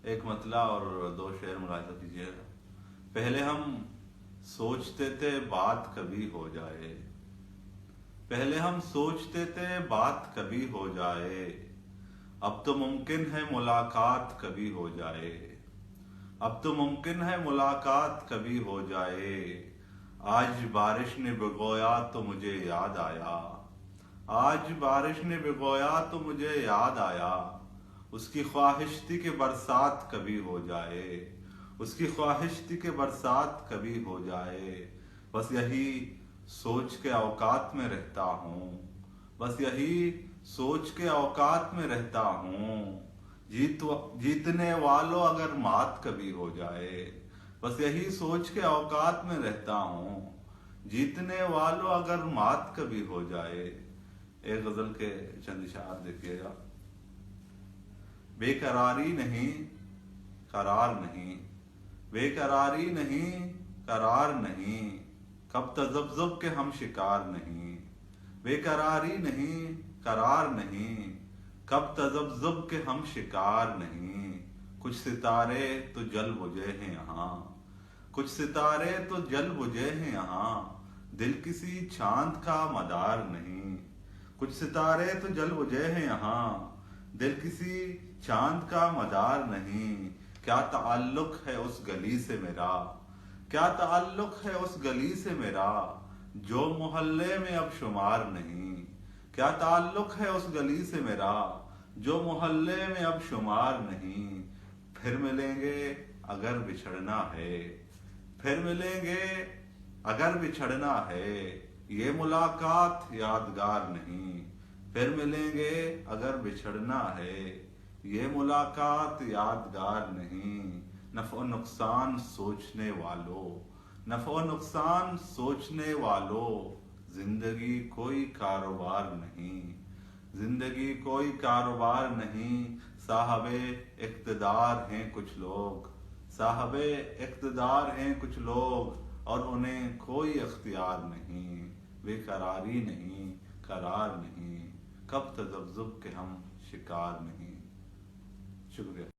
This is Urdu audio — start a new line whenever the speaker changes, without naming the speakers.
ایک مطلع اور دو شعر ملاحظہ کیجیے گا۔ پہلے ہم سوچتے تھے بات کبھی ہو جائے، پہلے ہم سوچتے تھے بات کبھی ہو جائے، اب تو ممکن ہے ملاقات کبھی ہو جائے، اب تو ممکن ہے ملاقات کبھی ہو جائے، آج بارش نے بھگویا تو مجھے یاد آیا، آج بارش نے بھگویا تو مجھے یاد آیا، اس کی خواہش تھی کہ برسات کبھی ہو جائے، اس کی خواہش تھی کہ برسات کبھی ہو جائے، بس یہی سوچ کے اوقات میں رہتا ہوں، بس یہی سوچ کے اوقات میں رہتا ہوں، جیتنے والوں اگر مات کبھی ہو جائے، بس یہی سوچ کے اوقات میں رہتا ہوں، جیتنے والوں اگر مات کبھی ہو جائے۔ ایک غزل کے چند اشعار دیکھیے گا۔ بے قراری نہیں قرار نہیں، بے قراری نہیں قرار نہیں، کب تذبذب کے ہم شکار نہیں، بے قراری نہیں قرار نہیں، کب تذبذب کے ہم شکار نہیں، کچھ ستارے تو جل بجھے ہیں یہاں، کچھ ستارے تو جل بجھے ہیں یہاں، دل کسی چاند کا مدار نہیں، کچھ ستارے تو جل بجھے ہیں یہاں، دل کسی چاند کا مدار نہیں، کیا تعلق ہے اس گلی سے میرا، کیا تعلق ہے اس گلی سے میرا، جو محلے میں اب شمار نہیں، کیا تعلق ہے اس گلی سے میرا، جو محلے میں اب شمار نہیں، پھر ملیں گے اگر بچھڑنا ہے، پھر ملیں گے اگر بچھڑنا ہے، یہ ملاقات یادگار نہیں، پھر ملیں گے اگر بچھڑنا ہے، یہ ملاقات یادگار نہیں، نفع و نقصان سوچنے والو، نفع و نقصان سوچنے والو، زندگی کوئی کاروبار نہیں، زندگی کوئی کاروبار نہیں، صاحب اقتدار ہیں کچھ لوگ، صاحب اقتدار ہیں کچھ لوگ، اور انہیں کوئی اختیار نہیں، بے قراری نہیں قرار نہیں، کب تذبذب کے ہم شکار نہیں۔ شکریہ۔